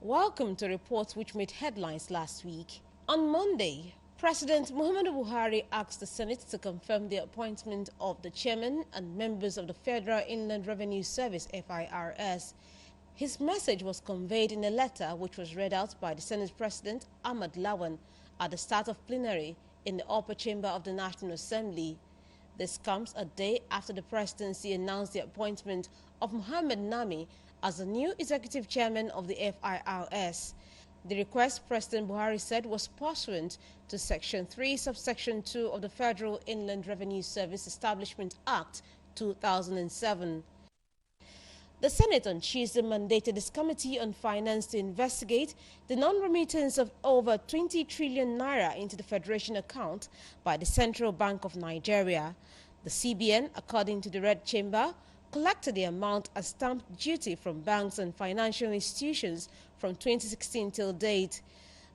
Welcome to reports which made headlines last week. On Monday, President Muhammadu Buhari asked the Senate to confirm the appointment of the chairman and members of the Federal Inland Revenue Service (FIRS). His message was conveyed in a letter which was read out by the Senate President Ahmad Lawan at the start of plenary in the upper chamber of the National Assembly. This comes a day after the presidency announced the appointment of Mohammed Nami as the new executive chairman of the FIRS. The request, President Buhari said, was pursuant to Section 3, Subsection 2 of the Federal Inland Revenue Service Establishment Act 2007. The Senate on Tuesday mandated this Committee on Finance to investigate the non-remittance of over 20 trillion naira into the Federation account by the Central Bank of Nigeria. The CBN, according to the Red Chamber, collected the amount as stamp duty from banks and financial institutions from 2016 till date.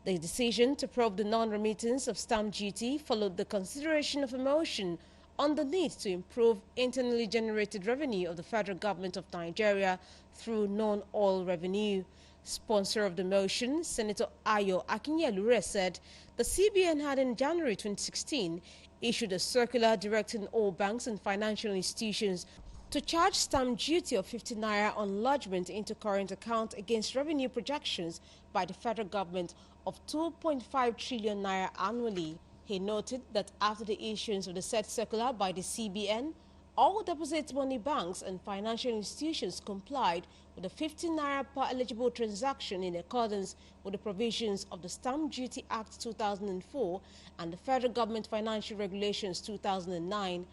The decision to probe the non-remittance of stamp duty followed the consideration of a motion on the need to improve internally generated revenue of the federal government of Nigeria through non-oil revenue. Sponsor of the motion, Senator Ayo Akinye-Elure, said the CBN had in January 2016 issued a circular directing all banks and financial institutions to charge stamp duty of 50 naira on lodgement into current account against revenue projections by the federal government of 2.5 trillion naira annually. He noted that after the issuance of the said circular by the CBN, all deposit money banks and financial institutions complied with the 50 naira per eligible transaction in accordance with the provisions of the Stamp Duty Act 2004 and the Federal Government Financial Regulations 2009.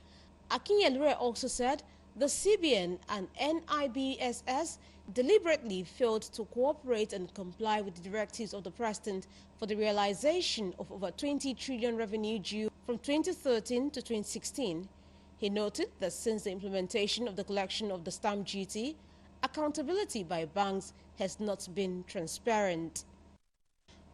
Akinye-Elure also said the CBN and NIBSS deliberately failed to cooperate and comply with the directives of the President for the realization of over 20 trillion revenue due from 2013 to 2016. He noted that since the implementation of the collection of the stamp duty, accountability by banks has not been transparent.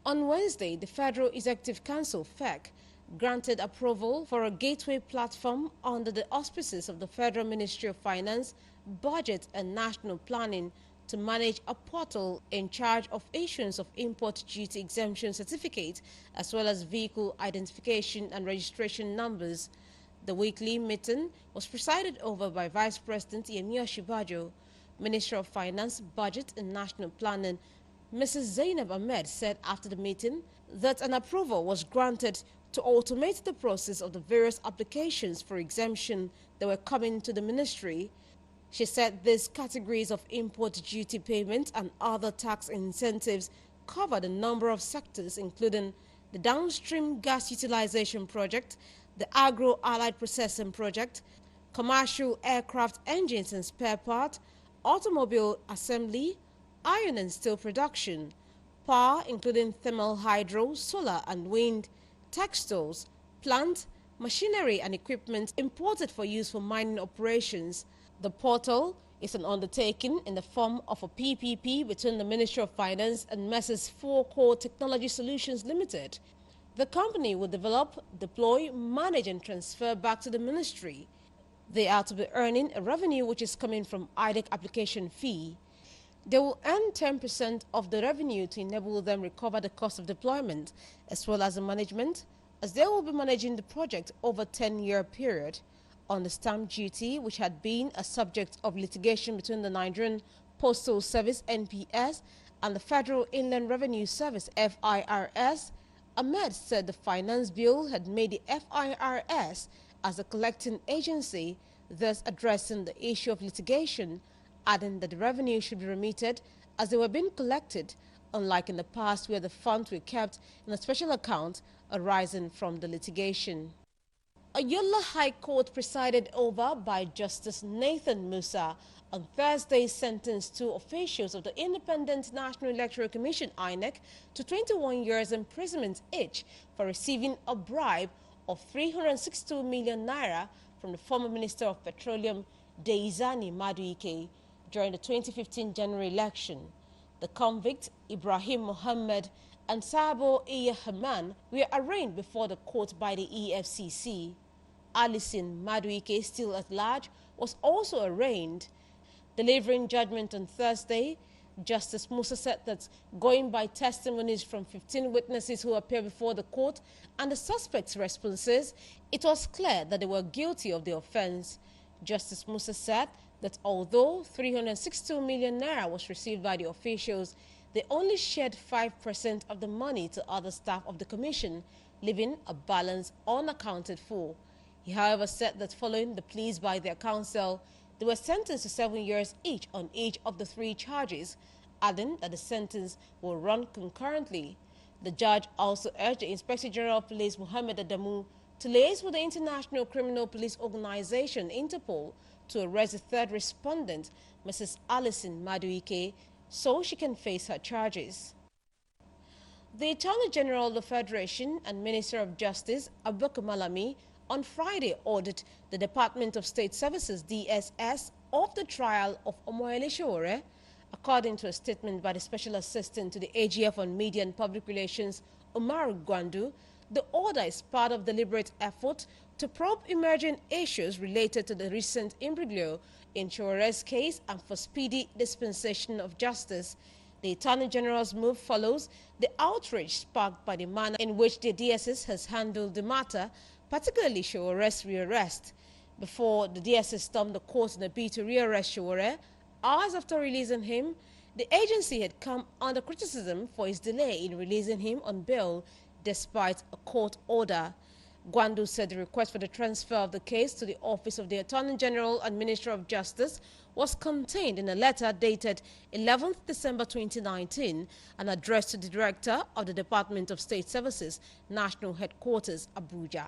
On Wednesday, the Federal Executive Council (FEC) granted approval for a gateway platform under the auspices of the Federal Ministry of Finance, Budget and National Planning to manage a portal in charge of issuance of import duty exemption certificates as well as vehicle identification and registration numbers. The weekly meeting was presided over by Vice President Yemi Osinbajo. Minister of Finance, Budget and National Planning, Mrs. Zainab Ahmed, said after the meeting that an approval was granted to automate the process of the various applications for exemption that were coming to the ministry. She said these categories of import duty payment and other tax incentives covered a number of sectors, including the downstream gas utilization project, the agro-allied processing project, commercial aircraft engines and spare parts, automobile assembly, iron and steel production, power including thermal, hydro, solar and wind, textiles, plant, machinery and equipment imported for use for mining operations. The portal is an undertaking in the form of a PPP between the Ministry of Finance and Messrs. 4 Core Technology Solutions Limited. The company will develop, deploy, manage and transfer back to the ministry. They are to be earning a revenue which is coming from IDEC application fee. They will earn 10% of the revenue to enable them recover the cost of deployment as well as the management, as they will be managing the project over a 10-year period. On the stamp duty, which had been a subject of litigation between the Nigerian Postal Service (NPS) and the Federal Inland Revenue Service (FIRS), Ahmed said the finance bill had made the FIRS as a collecting agency, thus addressing the issue of litigation, adding that the revenue should be remitted as they were being collected, unlike in the past where the funds were kept in a special account arising from the litigation. A Yola High Court presided over by Justice Nathan Musa on Thursday sentenced 2 officials of the Independent National Electoral Commission (INEC) to 21 years imprisonment each for receiving a bribe of 362 million naira from the former Minister of Petroleum Deizani Maduike during the 2015 general election. The convict, Ibrahim Mohammed and Sabo Iya Haman, were arraigned before the court by the EFCC. Alison Maduike, still at large, was also arraigned. Delivering judgment on Thursday, Justice Musa said that going by testimonies from 15 witnesses who appeared before the court and the suspects' responses, it was clear that they were guilty of the offense. Justice Musa said that although 362 million naira was received by the officials, they only shared 5% of the money to other staff of the commission, leaving a balance unaccounted for. He, however, said that following the pleas by their counsel, they were sentenced to 7 years each on each of the 3 charges, adding that the sentence will run concurrently. The judge also urged the Inspector General of Police, Mohammed Adamu, to liaise with the International Criminal Police Organization, Interpol, to arrest the third respondent, Mrs. Alison Maduike, so she can face her charges. The Attorney General of the Federation and Minister of Justice, Abubakar Malami, on Friday ordered the Department of State Services, DSS, of the trial of Omoyele Sowore. According to a statement by the Special Assistant to the AGF on Media and Public Relations, Umar Gwandu, the order is part of deliberate effort to probe emerging issues related to the recent imbroglio in Sowore's case and for speedy dispensation of justice. The Attorney General's move follows the outrage sparked by the manner in which the DSS has handled the matter, particularly Sowore's rearrest. Before the DSS stormed the court in a bid to rearrest Sowore, hours after releasing him, the agency had come under criticism for its delay in releasing him on bail despite a court order. Gwandu said the request for the transfer of the case to the Office of the Attorney General and Minister of Justice was contained in a letter dated 11th December 2019 and addressed to the Director of the Department of State Services, National Headquarters, Abuja.